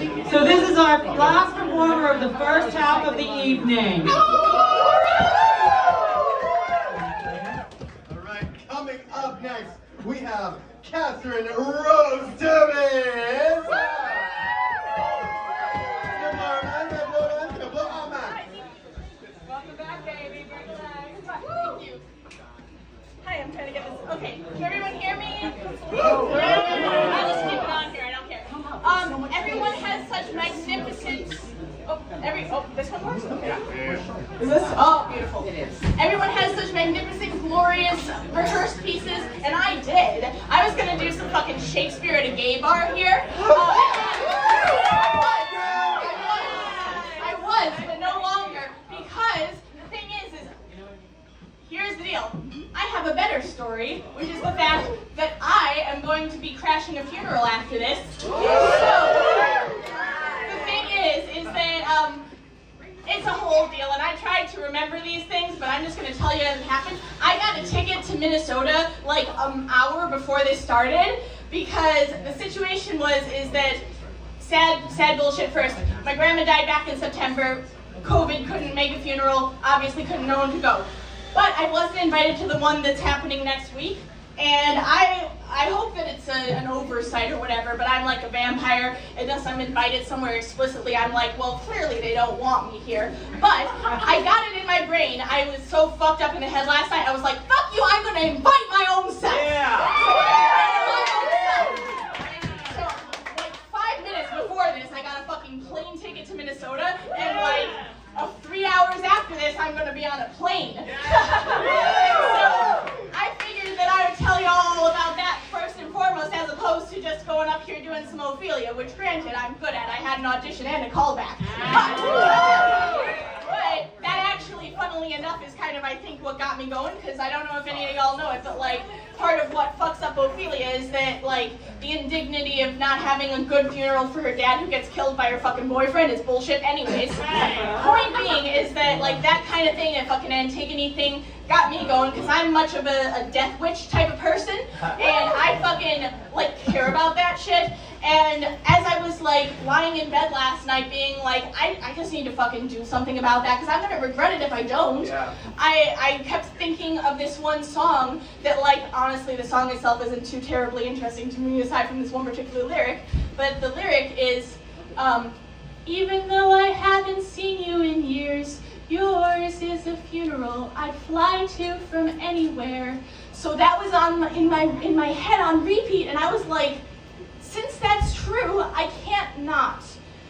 So this is our last performer of the first half of the evening. Alright, coming up next, we have Catherine Rose Turbes. Welcome back, baby. Bring it back. Thank you. Hi, I'm trying to get this. Okay, can everyone hear me? I'll just keep it on here. I don't care. Everyone has such magnificent. This one works? Okay. Is this? Oh, beautiful. It is. Everyone has such magnificent, glorious, rehearsed pieces, and I did. I was gonna do some fucking Shakespeare at a gay bar here. I was, but no longer, because the thing is here's the deal. I have a better story, which is the fact that I am going to be crashing a funeral after this. So, the thing is that, it's a whole deal, and I tried to remember these things, but I'm just going to tell you as it happened. I got a ticket to Minnesota like an hour before this started, because the situation is that, sad bullshit first, my grandma died back in September, COVID couldn't make a funeral, obviously no one could go. But I wasn't invited to the one that's happening next week, and I hope that it's an oversight or whatever, but I'm like a vampire, unless I'm invited somewhere explicitly, I'm like, well, clearly they don't want me here. But I got it in my brain. I was so fucked up in the head last night, I was like, fuck you, I'm gonna invite my own self. Yeah. So, like 5 minutes before this, I got a fucking plane ticket to Minnesota, and like, 3 hours after this, I'm going to be on a plane. So, I figured that I would tell you all about that first and foremost, as opposed to just going up here doing some Ophelia, which granted, I'm good at. I had an audition and a callback. But that actually, funnily enough, is kind of, I think, what got me going, because I don't know if any of y'all know it, but like, part of what fucks up Ophelia is that, like, the indignity of not having a good funeral for her dad who gets killed by her fucking boyfriend is bullshit anyways. Point being is that, like, that kind of thing, that fucking Antigone thing, got me going, because I'm much of a death witch type of person, and I fucking, like, care about that shit. And as I was, like, lying in bed last night being like, I just need to fucking do something about that, because I'm going to regret it if I don't. Yeah. I kept thinking of this one song that, like, honestly, the song itself isn't too terribly interesting to me, aside from this one particular lyric, but the lyric is, even though I haven't seen you in years, yours is a funeral I'd fly to from anywhere. So that was in my head on repeat, and I was like, since that's true, I can't not.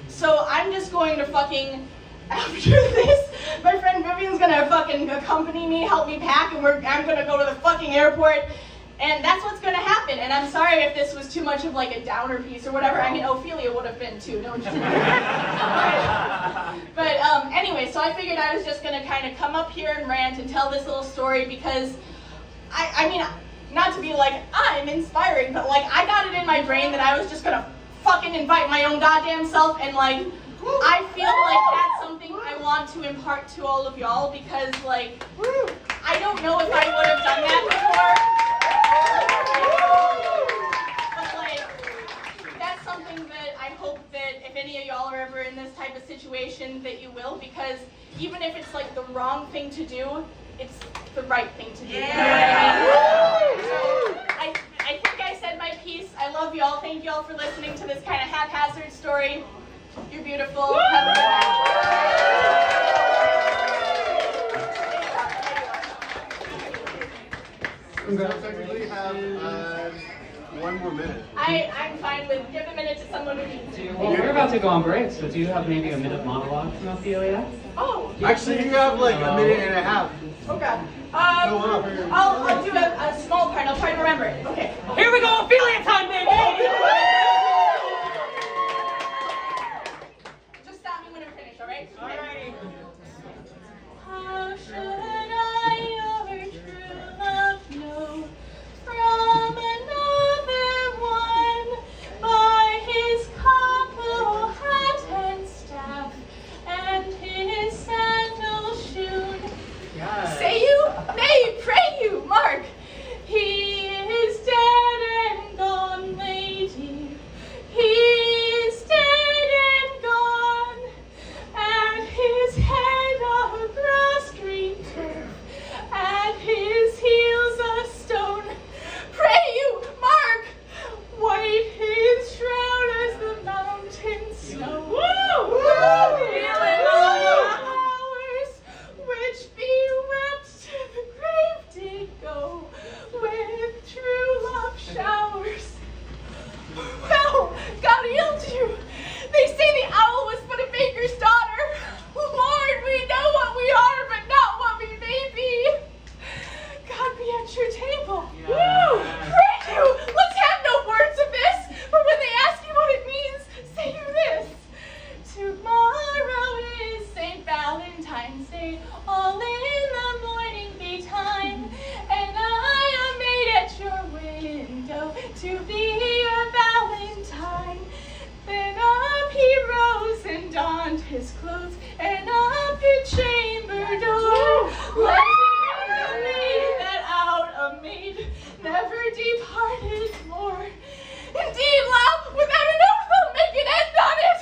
So I'm just going to fucking, after this, my friend Vivian's gonna fucking accompany me, help me pack, and I'm gonna go to the fucking airport, and that's what's gonna happen. And I'm sorry if this was too much of like a downer piece or whatever. I mean, Ophelia would have been too, don't you? But anyway, so I figured I was just gonna kind of come up here and rant and tell this little story, because I mean, not to be like, I'm inspiring, but like, I got it in my brain that I was just gonna fucking invite my own goddamn self, and like, I feel like that's something I want to impart to all of y'all, because like, I don't know if I would have done that before, but like, that's something that I hope that if any of y'all are ever in this type of situation, that you will, because even if it's like the wrong thing to do, it's the right thing to do. Yeah. You know what I mean? So, I think I said my piece. I love y'all. Thank y'all for listening to this kind of haphazard story. You're beautiful. Have a good night. So technically have 1 more minute. I'm fine with give a minute to someone who needs it. Well, we're about to go on break, so do you have maybe a minute monologue from Ophelia? Oh. Actually, you have like a minute and a half. Okay. I'll do a small part. I'll try to remember it. Okay. Here we go, Ophelia time, baby! Just stop me when I'm finished, all right? All right. How should I your true love know from another one by his cockle hat and staff and his sandal shoon? Yes. Say you, nay, pray you, mark, he is dead and gone. and his clothes, and up the chamber door. Let me that out a maid never departed more. Indeed, love, without an oath, I'll make an end on it.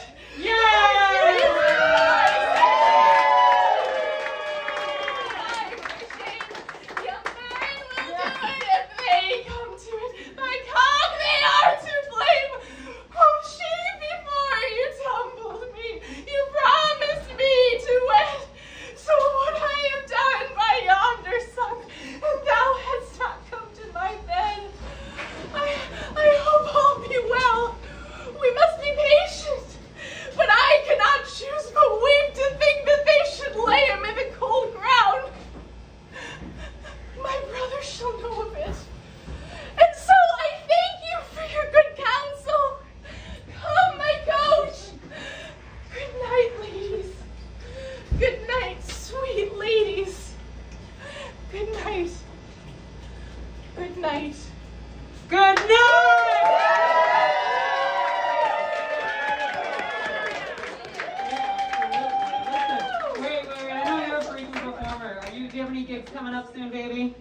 Coming up soon, baby?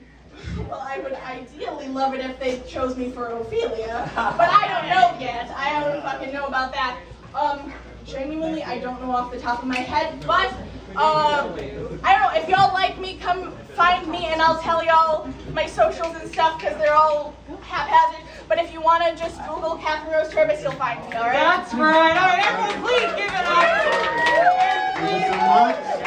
Well, I would ideally love it if they chose me for Ophelia, but I don't know yet. I don't fucking know about that. Genuinely, I don't know off the top of my head, but, I don't know, if y'all like me, come find me and I'll tell y'all my socials and stuff, because they're all haphazard, but if you want to just Google Catherine Rose Turbes, you'll find me, alright? That's right. Alright, everyone, please give it up. Thank you so much.